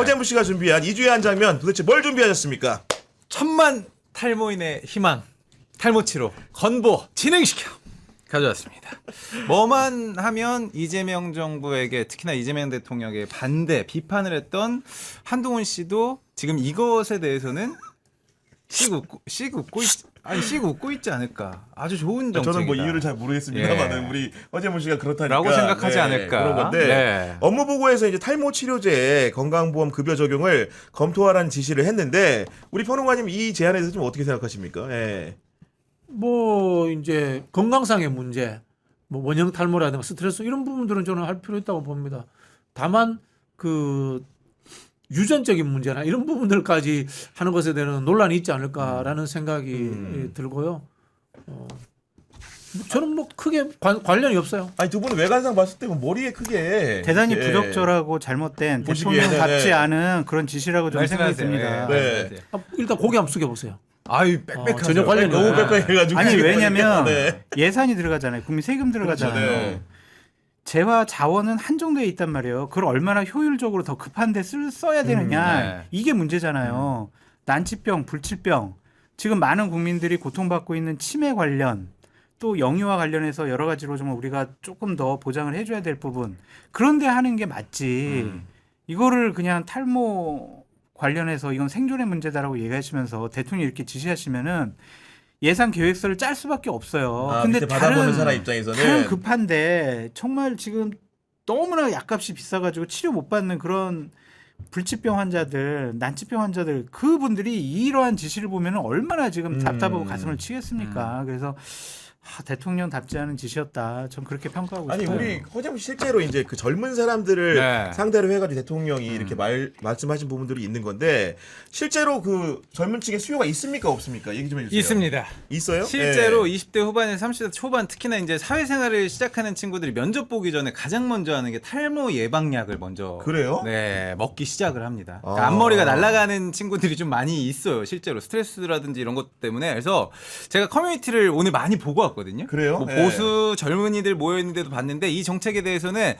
허재무 씨가 준비한 2주에 한 장면 도대체 뭘 준비하셨습니까? 1000만 탈모인의 희망, 탈모 치료, 건보 진행시켜 가져왔습니다. 뭐만 하면 이재명 정부에게 특히나 이재명 대통령에게 반대, 비판을 했던 한동훈 씨도 지금 이것에 대해서는 씩 웃고 있지 않을까. 아주 좋은 정책이다. 저는 뭐 이유를 잘 모르겠습니다만은 우리 허재무 씨가 그렇다니까 라고 생각하지 않을까. 그런 건데 네. 업무 보고에서 이제 탈모 치료제 건강보험 급여 적용을 검토하라는 지시를 했는데 우리 평론가님 이 제안에 대해서 좀 어떻게 생각하십니까? 예. 뭐 이제 건강상의 문제, 뭐 원형 탈모라든가 스트레스 이런 부분들은 저는 할 필요 있다고 봅니다. 다만 그 유전적인 문제나 이런 부분들까지 하는 것에 대한 논란이 있지 않을까라는 생각이 들고요. 저는 뭐 크게 관련이 없어요. 아니 두 분은 외관상 봤을 때 머리에 크게 대단히 이렇게 부적절하고 잘못된 보시기에는, 대통령답지 네. 않은 그런 지시라고 저는 생각했습니다. 네. 일단 고개 한번 숙여보세요. 아유 빽빽하죠. 전혀 관련이 너무 없어요. 빽빽해가지고 아니 지금 왜냐면 보니까, 네. 예산이 들어가잖아요. 국민 세금 들어가잖아요. 그렇죠, 네. 재와 자원은 한정되어 있단 말이에요. 그걸 얼마나 효율적으로 더 급한데 써야 되느냐. 네. 이게 문제잖아요. 난치병, 불치병. 지금 많은 국민들이 고통받고 있는 치매 관련 또 영유아 관련해서 여러 가지로 좀 우리가 조금 더 보장을 해줘야 될 부분. 그런데 하는 게 맞지. 이거를 그냥 탈모 관련해서 이건 생존의 문제다라고 얘기하시면서 대통령이 이렇게 지시하시면은 예산 계획서를 짤 수밖에 없어요. 아, 근데 밑에 받아보는 사람 입장에서는 다른 급한데 정말 지금 너무나 약값이 비싸가지고 치료 못 받는 그런 불치병 환자들, 난치병 환자들 그분들이 이러한 지시를 보면 얼마나 지금 답답하고 가슴을 치겠습니까? 그래서 대통령답지 않은 지시였다. 전 그렇게 평가하고 아니 싶어요. 우리 허재무 씨 실제로 이제 그 젊은 사람들을 네. 상대로 해가지고 대통령이 이렇게 말씀하신 부분들이 있는 건데 실제로 그 젊은 층의 수요가 있습니까 없습니까? 얘기 좀 해주세요. 있습니다. 있어요? 실제로 네. 20대 후반에서 30대 초반 특히나 이제 사회생활을 시작하는 친구들이 면접 보기 전에 가장 먼저 하는 게 탈모 예방약을 먼저 그래요? 네, 먹기 시작을 합니다. 그러니까 아. 앞머리가 날아가는 친구들이 좀 많이 있어요. 실제로 스트레스라든지 이런 것 때문에. 그래서 제가 커뮤니티를 오늘 많이 보고 왔거든요. 그래요? 뭐 네. 보수 젊은이들 모여 있는데도 봤는데 이 정책에 대해서는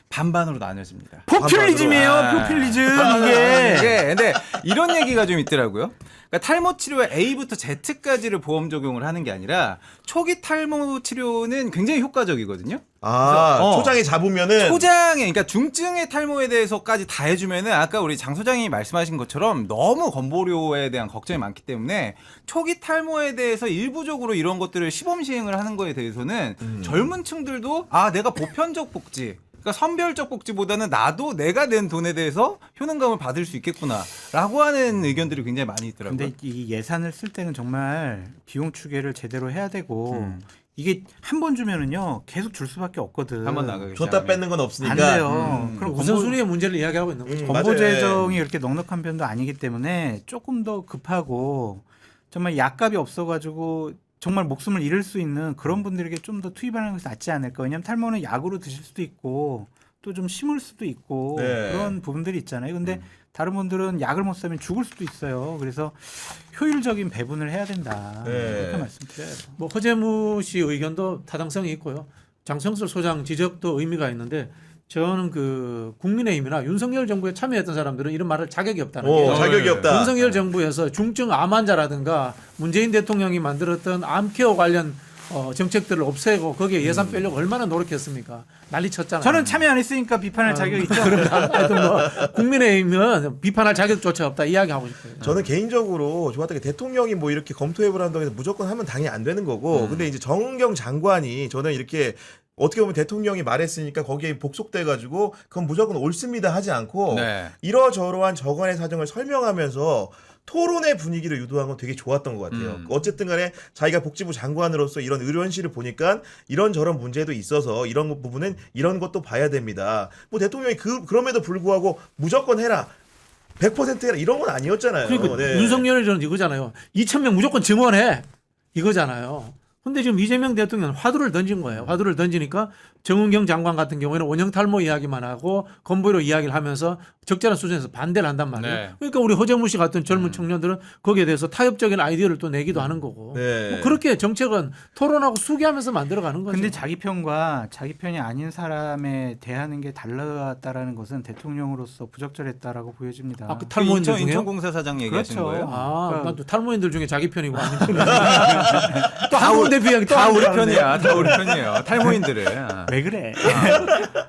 반반으로 나뉘어집니다. 포퓰리즘이에요. 아. 포퓰리즘 이게 이게. 근데 이런 얘기가 좀 있더라고요. 그러니까 탈모 치료에 A부터 Z까지를 보험 적용을 하는 게 아니라 초기 탈모 치료는 굉장히 효과적이거든요. 아 그래서, 초장에 잡으면은 초장에 그러니까 중증의 탈모에 대해서까지 다 해주면은 아까 우리 장 소장이 말씀하신 것처럼 너무 건보료에 대한 걱정이 많기 때문에 초기 탈모에 대해서 일부적으로 이런 것들을 시범 시행을 하는 거에 대해서는 젊은 층들도 아 내가 보편적 복지 그러니까 선별적 복지보다는 나도 내가 낸 돈에 대해서 효능감을 받을 수 있겠구나라고 하는 의견들이 굉장히 많이 있더라고요. 근데 이 예산을 쓸 때는 정말 비용 추계를 제대로 해야 되고 이게 한 번 주면은요 계속 줄 수밖에 없거든. 한번 나가기 줬다 시작하면. 뺏는 건 없으니까 안 돼요. 그럼 그럼 우선순위의 문제를 이야기하고 있는 거죠. 건보 맞아요. 재정이 이렇게 넉넉한 편도 아니기 때문에 조금 더 급하고 정말 약값이 없어가지고 정말 목숨을 잃을 수 있는 그런 분들에게 좀 더 투입하는 것이 낫지 않을까. 왜냐하면 탈모는 약으로 드실 수도 있고 또 좀 심을 수도 있고 네. 그런 부분들이 있잖아요. 근데 다른 분들은 약을 못 사면 죽을 수도 있어요. 그래서 효율적인 배분을 해야 된다. 네. 그렇게 말씀드려요. 뭐 허재무 씨 의견도 타당성이 있고요. 장성철 소장 지적도 의미가 있는데 저는 그 국민의힘이나 윤석열 정부에 참여했던 사람들은 이런 말을 자격이 없다는 게 자격이 없다. 윤석열 정부에서 중증 암 환자라든가 문재인 대통령이 만들었던 암케어 관련 정책들을 없애고 거기에 예산 빼려고 얼마나 노력했습니까? 난리 쳤잖아요. 저는 참여 안 했으니까 비판할 자격이 있죠. 하여튼 뭐 국민의힘은 비판할 자격조차 없다 이야기하고 싶어요. 저는 개인적으로 좋았던 게 대통령이 뭐 이렇게 검토해보라 한다고 해서 무조건 하면 당연히 안 되는 거고 근데 이제 정경 장관이 저는 이렇게 어떻게 보면 대통령이 말했으니까 거기에 복속돼가지고 그건 무조건 옳습니다 하지 않고 네. 이러저러한 저간의 사정을 설명하면서 토론의 분위기를 유도한 건 되게 좋았던 것 같아요. 어쨌든 간에 자기가 복지부 장관으로서 이런 의료현실을 보니까 이런저런 문제도 있어서 이런 부분은 이런 것도 봐야 됩니다. 뭐 대통령이 그럼에도 불구하고 무조건 해라. 100% 해라. 이런 건 아니었잖아요. 그러니까 네. 윤석열이는 이거잖아요. 2,000명 무조건 증원해. 이거잖아요. 근데 지금 이재명 대통령은 화두를 던진 거예요. 화두를 던지니까 정은경 장관 같은 경우에는 원형 탈모 이야기만 하고 건보료 이야기를 하면서 적절한 수준에서 반대를 한단 말이에요. 네. 그러니까 우리 허정무 씨 같은 젊은 청년들은 거기에 대해서 타협적인 아이디어를 또 내기도 하는 거고. 네. 뭐 그렇게 정책은 토론하고 수기하면서 만들어가는 거죠. 근데 자기 편과 자기 편이 아닌 사람에 대하는 게 달랐다라는 것은 대통령으로서 부적절했다라고 보여집니다. 아, 그 탈모인들 중에요? 인천공사 사장 얘기하신 그렇죠. 거예요? 아, 그러니까- 난 또 탈모인들 중에 자기 편이고 아닌 편이고. 또 한국 대표 이야기 또 다 하는 우리 줄 알았네. 편이야. 다 우리 편이에요. 탈모인들은. 왜 그래?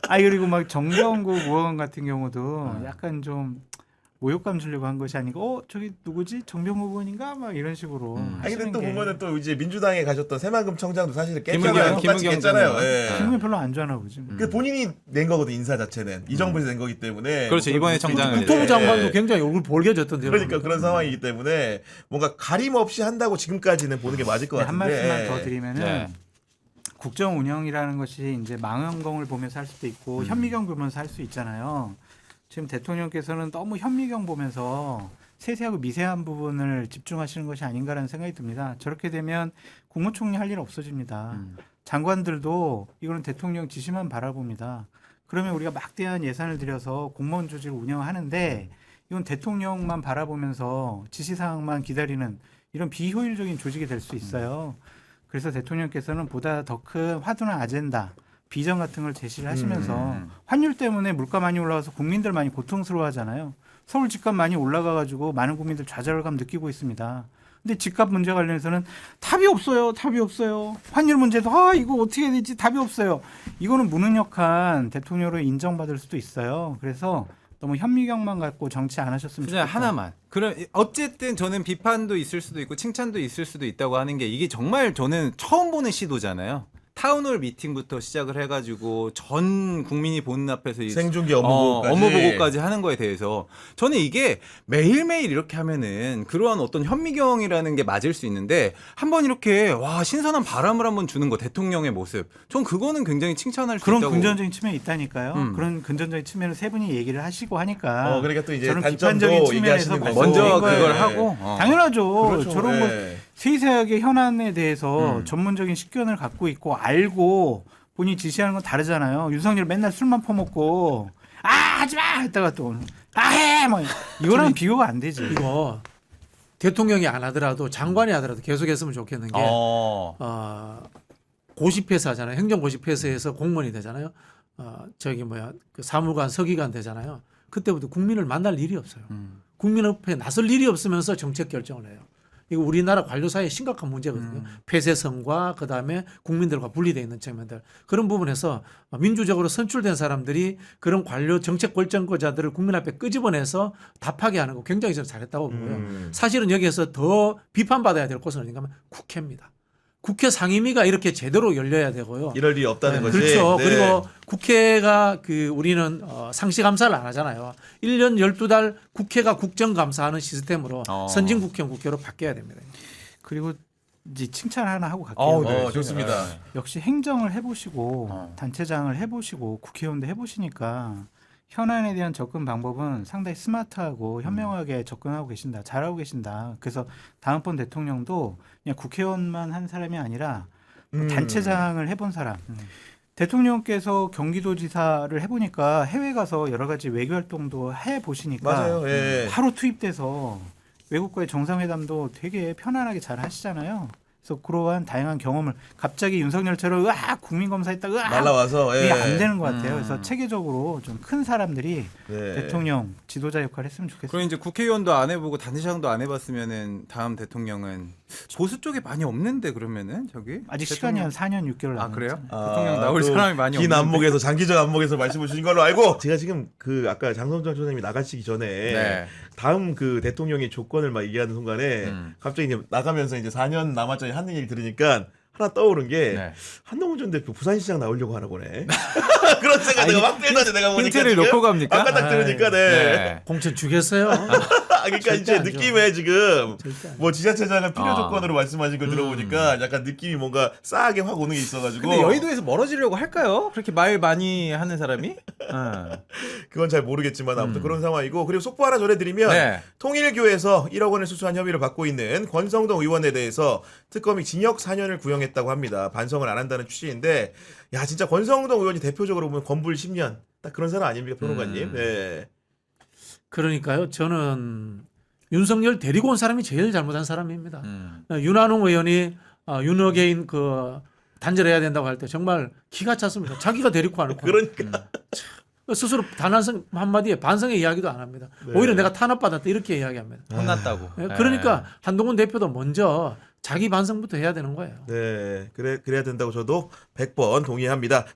아 그리고 막 정병국 의원 같은 경우도 약간 좀 모욕감 주려고 한 것이 아니고 저기 누구지 정병국 의원인가 막 이런 식으로. 아니 근데 하시는 또 게 보면은 또 이제 민주당에 가셨던 새만금 청장도 사실은 김은경, 깼잖아요. 똑같이 김은경 깼잖아요. 전 예. 기분이 별로 안 좋아하나 보지. 그 본인이 낸 거거든 인사 자체는 이 정부에서 낸 거기 때문에 그렇죠. 뭐 이번에 그런 청장을 것도 있는데, 국토부 장관도 굉장히 얼굴 볼개졌던데요. 그러니까 그런 상황이기 때문에 뭔가 가림 없이 한다고 지금까지는 보는 게 맞을 것 네, 한 같은데 말씀만 더 드리면은 네. 국정 운영이라는 것이 이제 망원경을 보면서 할 수도 있고 현미경 보면서 할 수 있잖아요. 지금 대통령께서는 너무 현미경 보면서 세세하고 미세한 부분을 집중하시는 것이 아닌가라는 생각이 듭니다. 저렇게 되면 국무총리 할 일 없어집니다. 장관들도 이거는 대통령 지시만 바라봅니다. 그러면 우리가 막대한 예산을 들여서 공무원 조직을 운영하는데 이건 대통령만 바라보면서 지시사항만 기다리는 이런 비효율적인 조직이 될 수 있어요. 그래서 대통령께서는 보다 더 큰 화두나 아젠다, 비전 같은 걸 제시를 하시면서 환율 때문에 물가 많이 올라가서 국민들 많이 고통스러워하잖아요. 서울 집값 많이 올라가가지고 많은 국민들 좌절감 느끼고 있습니다. 근데 집값 문제 관련해서는 답이 없어요. 답이 없어요. 환율 문제도 이거 어떻게 해야 되지? 답이 없어요. 이거는 무능력한 대통령으로 인정받을 수도 있어요. 그래서 너무 현미경만 갖고 정치 안 하셨으면 그냥 좋겠다. 하나만. 그럼 어쨌든 저는 비판도 있을 수도 있고 칭찬도 있을 수도 있다고 하는 게 이게 정말 저는 처음 보는 시도잖아요. 타운홀 미팅부터 시작을 해가지고 전 국민이 보는 앞에서 생중계 업무 보고까지. 업무 보고까지 하는 거에 대해서 저는 이게 매일매일 이렇게 하면은 그러한 어떤 현미경이라는 게 맞을 수 있는데 한번 이렇게 와 신선한 바람을 한번 주는 거 대통령의 모습 전 그거는 굉장히 칭찬할 수 그런 있다고. 긍정적인 측면이 있다니까요. 그런 긍정적인 측면을 세 분이 얘기를 하시고 하니까. 그러니까 또 이제 저는 단점도 비판적인 측면에서 얘기하시는 거고. 먼저 말씀드린 그걸 거예요. 하고 당연하죠. 그렇죠. 저런 거 예. 세세하게 현안에 대해서 전문적인 식견을 갖고 있고 알고 본인이 지시하는 건 다르잖아요. 윤석열 맨날 술만 퍼먹고 하지마 했다가 또 해! 뭐 이거랑 비교가 안 되지. 이거 대통령이 안 하더라도 장관이 하더라도 계속 했으면 좋겠는 게 고시패스 하잖아요. 행정고시패스에서 공무원이 되잖아요. 그 사무관, 서기관 되잖아요. 그때부터 국민을 만날 일이 없어요. 국민 앞에 나설 일이 없으면서 정책 결정을 해요. 이거 우리나라 관료 사이에 심각한 문제거든요. 폐쇄성과 그다음에 국민들과 분리되어 있는 측면들. 그런 부분에서 민주적으로 선출된 사람들이 그런 관료 정책 결정권자들을 국민 앞에 끄집어내서 답하게 하는 거 굉장히 저는 잘했다고 보고요. 사실은 여기에서 더 비판받아야 될 곳은 어딘가 하면 국회입니다. 국회 상임위가 이렇게 제대로 열려야 되고요. 이럴 일이 없다는 거지. 그렇죠. 네. 그리고 국회가 우리는 상시 감사를 안 하잖아요. 1년 12달 국회가 국정감사하는 시스템으로 선진국형 국회로 바뀌어야 됩니다. 그리고 이제 칭찬 하나 하고 갈게요. 네, 좋습니다. 역시 행정을 해보시고 단체장을 해보시고 국회의원도 해보시니까 현안에 대한 접근 방법은 상당히 스마트하고 현명하게 접근하고 계신다. 잘하고 계신다. 그래서 다음번 대통령도 그냥 국회의원만 한 사람이 아니라 단체장을 해본 사람. 대통령께서 경기도지사를 해보니까 해외 가서 여러 가지 외교 활동도 해보시니까 맞아요. 예. 바로 투입돼서 외국과의 정상회담도 되게 편안하게 잘 하시잖아요. 그래서 그러한 다양한 경험을 갑자기 윤석열처럼 국민 검사했다 날라와서 이게 안 되는 것 같아요. 그래서 체계적으로 좀 큰 사람들이 네. 대통령 지도자 역할을 했으면 좋겠어요. 그럼 이제 국회의원도 안 해보고 단체장도 안 해봤으면은 다음 대통령은 보수 쪽에 많이 없는데 그러면은 저기 아직 대통령- 시간이 한 4년 6개월 남았죠. 그래요? 대통령 나올 또 사람이 많이 긴 없는데. 안목에서 장기적 안목에서 말씀을 주신 걸로 알고 제가 지금 아까 장성철 소장님이 나가시기 전에 네. 다음 대통령의 조건을 막 얘기하는 순간에 갑자기 이제 나가면서 이제 4년 남았잖아요 하는 얘기 들으니까 하나 떠오른 게 네. 한동훈 전 대표 부산시장 나오려고 하나 보네. 그런 생각 아니, 내가 막 들다니 내가 보니까 힌트를 지금 놓고 갑니까? 아까 딱 들으니까 네. 공천 주겠어요? 그러니까 절대 이제 안 줘. 느낌에 지금 절대 안 줘. 뭐 지자체장은 필요 아. 조건으로 말씀하신 걸 들어보니까 약간 느낌이 뭔가 싸하게 확 오는 게 있어가지고 근데 여의도에서 멀어지려고 할까요? 그렇게 말 많이 하는 사람이? 그건 잘 모르겠지만 아무튼 그런 상황이고 그리고 속보 하나 전해드리면 네. 통일교에서 1억 원을 수수한 혐의를 받고 있는 권성동 의원에 대해서 특검이 징역 4년을 구형했다고 합니다. 반성을 안 한다는 취지인데 야 진짜 권성동 의원이 대표적으로 보면 건불 10년 딱 그런 사람 아닙니까 평론가님? 네. 그러니까요. 저는 윤석열 데리고 온 사람이 제일 잘못한 사람입니다. 음. 윤한홍 의원이 윤어게인 그 단절해야 된다고 할 때 정말 기가 찼습니다. 자기가 데리고 와놓고 그러니까 스스로 단 한마디에 반성의 이야기도 안 합니다. 네. 오히려 내가 탄압받았다 이렇게 이야기합니다. 혼났다고. 예, 그러니까 한동훈 대표도 먼저 자기 반성부터 해야 되는 거예요. 네 그래야 된다고 저도 100번 동의합니다.